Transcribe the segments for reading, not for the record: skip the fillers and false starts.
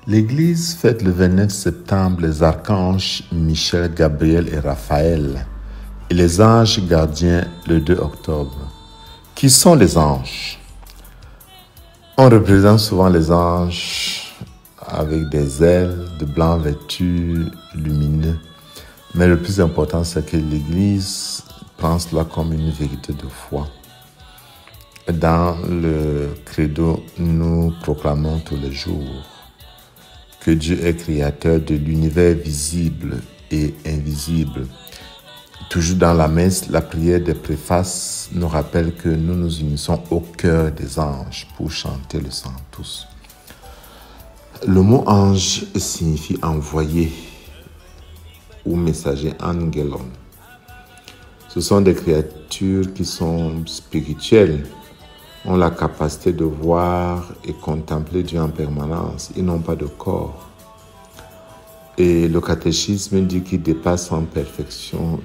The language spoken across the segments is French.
L'Église fête le 29 septembre les archanges Michel, Gabriel et Raphaël et les anges gardiens le 2 octobre. Qui sont les anges? On représente souvent les anges avec des ailes de blanc vêtus lumineux. Mais le plus important, c'est que l'Église prend cela comme une vérité de foi. Dans le credo, nous proclamons tous les jours que Dieu est créateur de l'univers visible et invisible. Toujours dans la messe, la prière des préfaces nous rappelle que nous nous unissons au cœur des anges pour chanter le Sanctus. Le mot ange signifie envoyé ou messager, angelon. Ce sont des créatures qui sont spirituelles, ont la capacité de voir et contempler Dieu en permanence. Ils n'ont pas de corps. Et le catéchisme dit qu'ils dépassent en perfection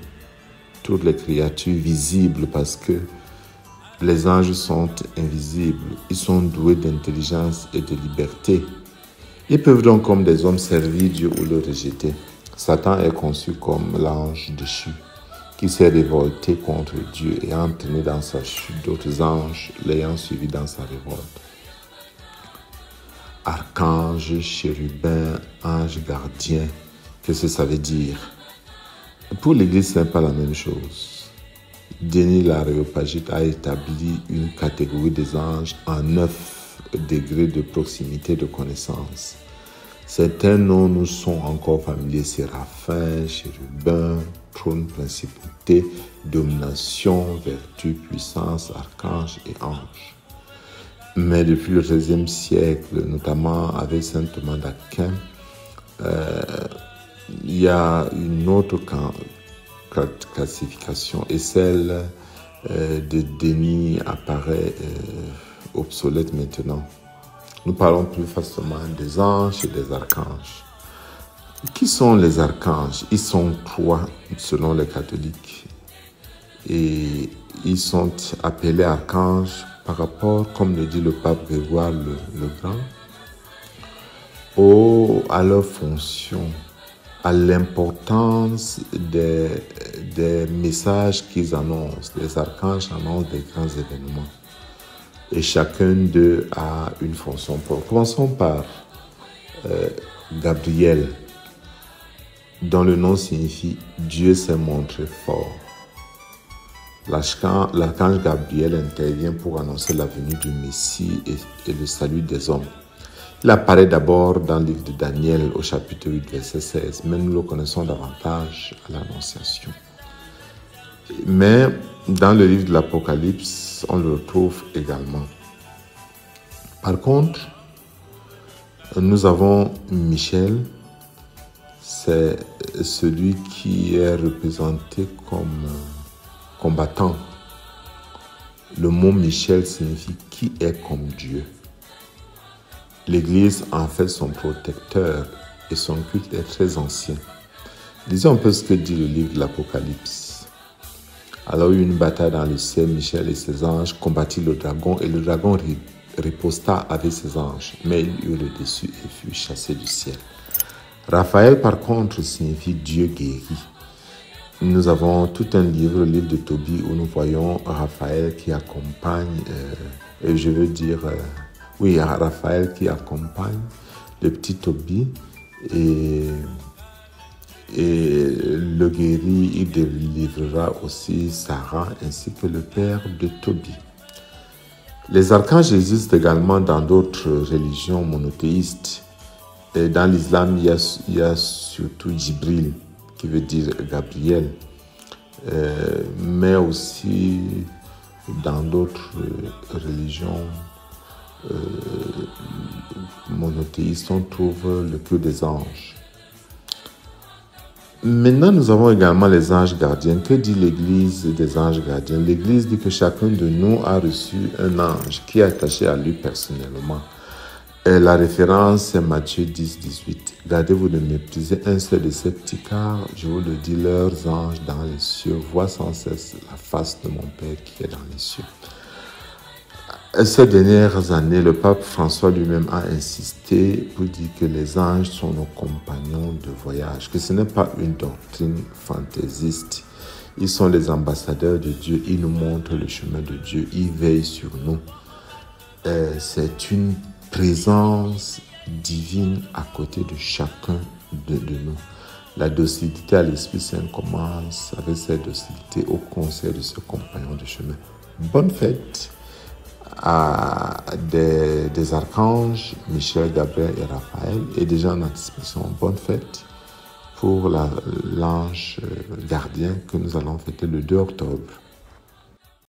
toutes les créatures visibles parce que les anges sont invisibles. Ils sont doués d'intelligence et de liberté. Ils peuvent donc, comme des hommes, servir Dieu ou le rejeter. Satan est conçu comme l'ange déchu qui s'est révolté contre Dieu et a entraîné dans sa chute d'autres anges l'ayant suivi dans sa révolte. Archange, chérubin, ange gardien, qu'est-ce que ça veut dire? Pour l'Église, ce n'est pas la même chose. Denis l'Aréopagite a établi une catégorie des anges en 9 degrés de proximité de connaissance. Certains noms nous sont encore familiers: séraphin, chérubin, trône, principauté, domination, vertu, puissance, archange et ange. Mais depuis le XIIIe siècle, notamment avec saint Thomas d'Aquin, il y a une autre classification et celle de Denis apparaît obsolète maintenant. Nous parlons plus facilement des anges et des archanges. Qui sont les archanges? Ils sont 3 selon les catholiques. Et ils sont appelés archanges par rapport, comme le dit le pape Grégoire le Grand, à leur fonction, à l'importance des messages qu'ils annoncent. Les archanges annoncent des grands événements. Et chacun d'eux a une fonction propre. Commençons par Gabriel, dont le nom signifie « Dieu s'est montré fort ». L'archange Gabriel intervient pour annoncer la venue du Messie et le salut des hommes. Il apparaît d'abord dans le livre de Daniel au chapitre 8, verset 16, mais nous le connaissons davantage à l'Annonciation. Mais dans le livre de l'Apocalypse, on le retrouve également. Par contre, nous avons Michel, c'est celui qui est représenté comme combattant. Le mot Michel signifie « qui est comme Dieu ». L'Église en fait son protecteur et son culte est très ancien. Disons un peu ce que dit le livre de l'Apocalypse. Alors il y eut une bataille dans le ciel, Michel et ses anges combattirent le dragon et le dragon riposta avec ses anges, mais il eut le dessus et fut chassé du ciel. Raphaël par contre signifie Dieu guérit. Nous avons tout un livre, le livre de Tobie, où nous voyons Raphaël qui accompagne, Raphaël qui accompagne le petit Tobie et le guérit, il délivrera aussi Sarah ainsi que le père de Tobie. Les archanges existent également dans d'autres religions monothéistes. Et dans l'islam, il y a surtout Jibril, qui veut dire Gabriel, mais aussi dans d'autres religions monothéistes, on trouve le culte des anges. Maintenant, nous avons également les anges gardiens. Que dit l'Église des anges gardiens? L'Église dit que chacun de nous a reçu un ange qui est attaché à lui personnellement. Et la référence, c'est Matthieu 10, 18. Gardez-vous de mépriser un seul de ces petits, car, je vous le dis, leurs anges dans les cieux voient sans cesse la face de mon Père qui est dans les cieux. Ces dernières années, le pape François lui-même a insisté pour dire que les anges sont nos compagnons de voyage, que ce n'est pas une doctrine fantaisiste. Ils sont les ambassadeurs de Dieu, ils nous montrent le chemin de Dieu, ils veillent sur nous. C'est une présence divine à côté de chacun de nous. La docilité à l'Esprit Saint commence avec cette docilité au conseil de ce compagnon de chemin. Bonne fête à des archanges Michel, Gabriel et Raphaël, et déjà en anticipation, bonne fête pour l'ange gardien que nous allons fêter le 2 octobre.